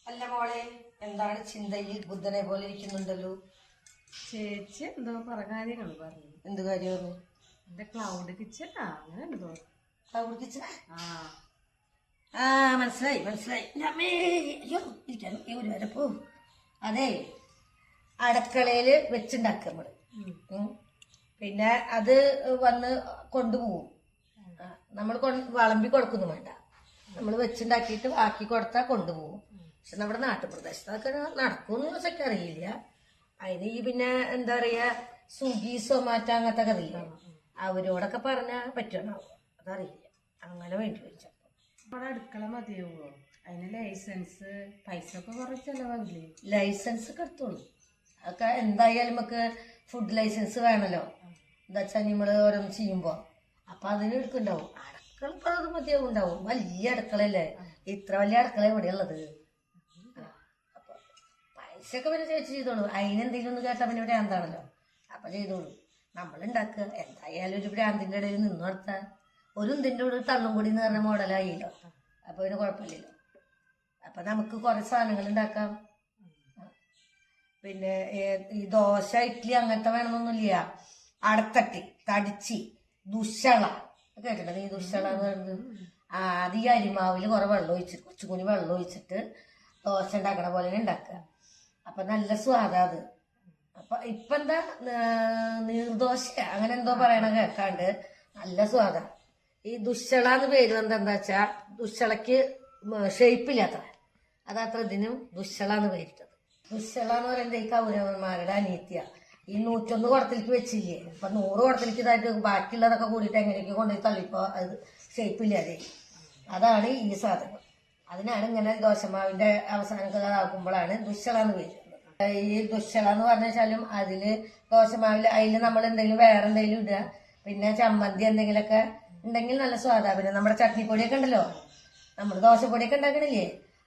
അല്ല മോളെ, എന്താണ് ചിന്തയിൽ ബുദ്ധനെ പോലെ ഇരിക്കുന്നുണ്ടല്ലോ? ചേച്ചി എന്തോ പറ കാര്യങ്ങൾ പറഞ്ഞു. എന്ത് കാര്യമാണ്? എന്റെ ക്ലൗഡ് കിച്ചണാ അങ്ങനെ എന്തോ. ക്ലൗഡ് കിച്ചണാ? ആ മനസ്സിലായി മനസ്സിലായി. അയ്യോ ഇരിക്കാൻ ഒരു വരെ പോ. അതെ, അടുക്കളയില് വെച്ചുണ്ടാക്കുക നമ്മള്. പിന്നെ അത് വന്ന് കൊണ്ടുപോകും. നമ്മൾ വിളമ്പി കൊടുക്കുന്നു വേണ്ട, നമ്മൾ വെച്ചുണ്ടാക്കിയിട്ട് ആക്കി കൊടുത്താൽ കൊണ്ടുപോകും. പക്ഷെ നമ്മുടെ നാട്ടുപ്രദേശത്തൊക്കെ നടക്കുമെന്ന് ചോദിച്ചൊക്കെ അറിയില്ല. അതിന് ഈ പിന്നെ എന്താ പറയാ, സ്വിഗ്ഗി സൊമാറ്റോ അങ്ങനത്തെ ഒക്കെ അറിയില്ല, അവരോടൊക്കെ പറഞ്ഞാൽ പറ്റണോ അതറിയില്ല. അങ്ങനെ വേണ്ടി വെച്ചാൽ നമ്മുടെ അടുക്കള മതിയാവോ? അതിന് ലൈസൻസ് പൈസ ഒക്കെ കുറെ ചെലവാകില്ലേ? ലൈസൻസ് ഒക്കെ എടുത്തോളൂ. അതൊക്കെ എന്തായാലും നമുക്ക് ഫുഡ് ലൈസൻസ് വേണമല്ലോ. എന്താ വെച്ചാൽ നമ്മള് ഓരോന്ന് ചെയ്യുമ്പോ അപ്പൊ അതിന് എടുക്കുന്നുണ്ടാവും. അടുക്കള ഇപ്പൊ അത് മതിയാവും ഉണ്ടാവും. വലിയ അടുക്കളയല്ലേ, ഇത്ര വലിയ അടുക്കള എവിടെയുള്ളത്? അപ്പൊ പൈസ ഒക്കെ പിന്നെ ചേച്ചി ചെയ്തോളൂ. അതിനെന്തെങ്കിലും ഒന്ന് കേട്ടാ പിന്നെ ഭ്രാന്താണല്ലോ, അപ്പൊ ചെയ്തോളൂ. നമ്മളുണ്ടാക്കുക എന്തായാലും ഒരു ഭ്രാന്തിന്റെ ഇടയിൽ നിന്ന് നടത്താൻ ഒരു ഇതിൻ്റെ കൂടെ തള്ളും കൂടി എന്ന് പറഞ്ഞ മോഡലായില്ലോ. അപ്പൊ പിന്നെ കുഴപ്പമില്ലല്ലോ. അപ്പൊ നമുക്ക് കുറെ സാധനങ്ങൾ ഉണ്ടാക്കാം. പിന്നെ ഈ ദോശ ഇഡ്ഡലി അങ്ങനത്തെ വേണമെന്നൊന്നുമില്ല. അടത്തട്ടി, തടിച്ചി, ദുശ്ശള കേട്ടിട്ടുണ്ട് ഈ ദുശ്ശള എന്ന് പറയുന്നത്? അത് ഈ അരിമാവിൽ കുറെ വെള്ളം ഒഴിച്ചിട്ട് കുറച്ചുകൂടി വെള്ളം ഒഴിച്ചിട്ട് ദോശ ഉണ്ടാക്കണ പോലെ ഉണ്ടാക്കുക. അപ്പൊ നല്ല സ്വാദാ അത്. അപ്പൊ ഇപ്പൊ എന്താ നീർദോശ അങ്ങനെ എന്തോ പറയണ കേൾക്കാണ്ട് നല്ല സ്വാദാ. ഈ ദുശ്ശള എന്ന് പേര് എന്താ വെച്ചാ, ദുശ്ശളക്ക് ഷേപ്പില്ലാത്ര, അതത്ര ഇതിനും ദുശ്ശള എന്ന് പേരിട്ടത്. ദുശ്ശള എന്ന് പറയുന്നത് ഈ കൗരവന്മാരുടെ അനീത്യ. ഈ 101 കുടത്തിലേക്ക് വെച്ചില്ലേ, അപ്പൊ 100 കുടത്തിലേക്ക് ഇതായിട്ട് ബാക്കിയുള്ളതൊക്കെ കൂടിയിട്ട് എങ്ങനെയൊക്കെ കൊണ്ടുപോയി തള്ളിപ്പോ അത് ഷേപ്പില്ലാതെ. അതാണ് ഈ സാധനം. അതിനാണ് ഇങ്ങനെ ദോശമാവിന്റെ അവസാനം ആക്കുമ്പോഴാണ് ദുശ്ശള എന്ന് പേര്. ഈ ദുശ്ശള എന്ന് പറഞ്ഞാലും അതില് ദോശമാവില് അതിൽ നമ്മൾ എന്തെങ്കിലും വേറെ എന്തെങ്കിലും ഇടുക, പിന്നെ ചമ്മന്തി എന്തെങ്കിലുമൊക്കെ ഉണ്ടെങ്കിൽ നല്ല സ്വാദാ. പിന്നെ നമ്മുടെ ചട്നിപ്പൊടിയൊക്കെ ഉണ്ടല്ലോ, നമ്മൾ ദോശപ്പൊടിയൊക്കെ ഉണ്ടാക്കണില്ലേ,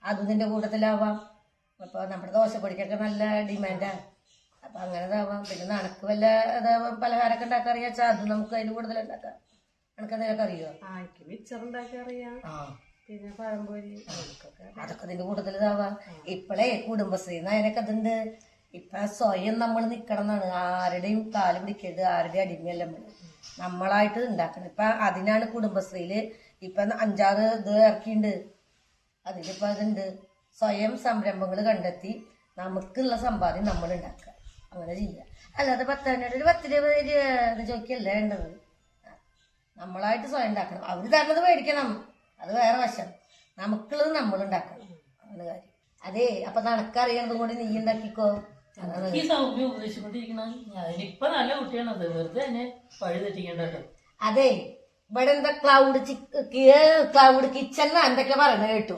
അതും ഇതിന്റെ കൂട്ടത്തിലാവാം. അപ്പൊ നമ്മുടെ ദോശപ്പൊടിക്കൊക്കെ നല്ല ഡിമാൻഡാ. അപ്പൊ അങ്ങനെ ഇതാവാം. പിന്നെ നനക്ക് വല്ല പലഹാരമൊക്കെ ഉണ്ടാക്കാൻ അറിയാച്ചാ അത് നമുക്ക് അതിന് കൂടുതൽ ഉണ്ടാക്കാം. നിനക്ക് എന്തെങ്കിലുമൊക്കെ അറിയോ? എനിക്ക് മിച്ചർ ഉണ്ടാക്കി അറിയാം, പിന്നെ പഴംപൊരി അതൊക്കെ ഇതിന്റെ കൂട്ടത്തിൽ ഇതാവാം. ഇപ്പളേ കുടുംബശ്രീന്ന് അതിനൊക്കെ ഇതുണ്ട്. ഇപ്പൊ സ്വയം നമ്മൾ നിക്കണം എന്നാണ്. ആരുടെയും കാല് പിടിക്കരുത്, ആരുടെയും അടിമയല്ല നമ്മളായിട്ട് ഉണ്ടാക്കണം. ഇപ്പൊ അതിനാണ് കുടുംബശ്രീയില് ഇപ്പൊ 5-6 ഇത് ഇറക്കിയിട്ടുണ്ട്. അതിലിപ്പോ അതുണ്ട്, സ്വയം സംരംഭങ്ങൾ കണ്ടെത്തി നമുക്കുള്ള സമ്പാദ്യം നമ്മൾ ഉണ്ടാക്കുക. അങ്ങനെ ചെയ്യുക. അല്ലാതെ 10 രൂപ എന്ന് ചോദിക്കല്ലേ വേണ്ടത്. നമ്മളായിട്ട് സ്വയം ഉണ്ടാക്കണം. അവര് തരുന്നത് മേടിക്കണം, അത് വേറെ വശം. നമുക്കുള്ളത് നമ്മൾ ഉണ്ടാക്കണം, അങ്ങനെ കാര്യം. അതേ, അപ്പൊ നടക്കറിയണതും കൂടി നീ ഉണ്ടാക്കിക്കോ. ഈ സൗമ്യ ഉപദേശിക്കൊണ്ടിരിക്കണ ഞാനിപ്പൊ നല്ല കുട്ടിയാണത്, വെറുതെ എന്നെ വഴി തെറ്റിക്കണ്ടോ. അതെ, ഇവിടെ എന്താ ക്ലൗഡ് കിച്ചൺ എന്തൊക്കെ പറയണ കേട്ടു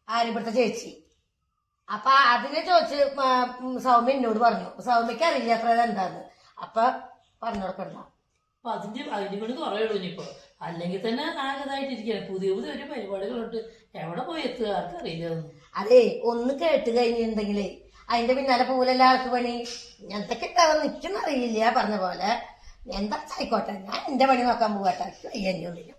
ആര്യപ്പെടുത്ത ചേച്ചി. അപ്പൊ അതിനെ ചോദിച്ച് സൗമ്യ എന്നോട് പറഞ്ഞു. സൗമ്യക്ക് അറിയില്ല അത്ര എന്താന്ന്. അപ്പൊ പറഞ്ഞു കൊടുക്കണ്ട. അപ്പൊ അതിന്റെ കൊണ്ട് കുറയുള്ളൂ ഇനിയിപ്പോ. അല്ലെങ്കിൽ തന്നെ ആകതായിട്ടിരിക്കുകയാണ്. പുതിയ പുതിയ ഒരു പരിപാടികളുണ്ട്, എവിടെ പോയി എത്തുക ആർക്കറിയില്ല. അതെ, ഒന്ന് കേട്ട് കഴിഞ്ഞിട്ടുണ്ടെങ്കിലേ അതിന്റെ പിന്നാലെ പോലല്ല ആൾക്ക് പണി. എന്തൊക്കെ നിൽക്കുന്ന അറിയില്ല. പറഞ്ഞ പോലെ എന്താ ആയിക്കോട്ടെ, ഞാൻ എന്റെ പണി നോക്കാൻ പോകട്ടെ. അയ്യൊന്നുമില്ല.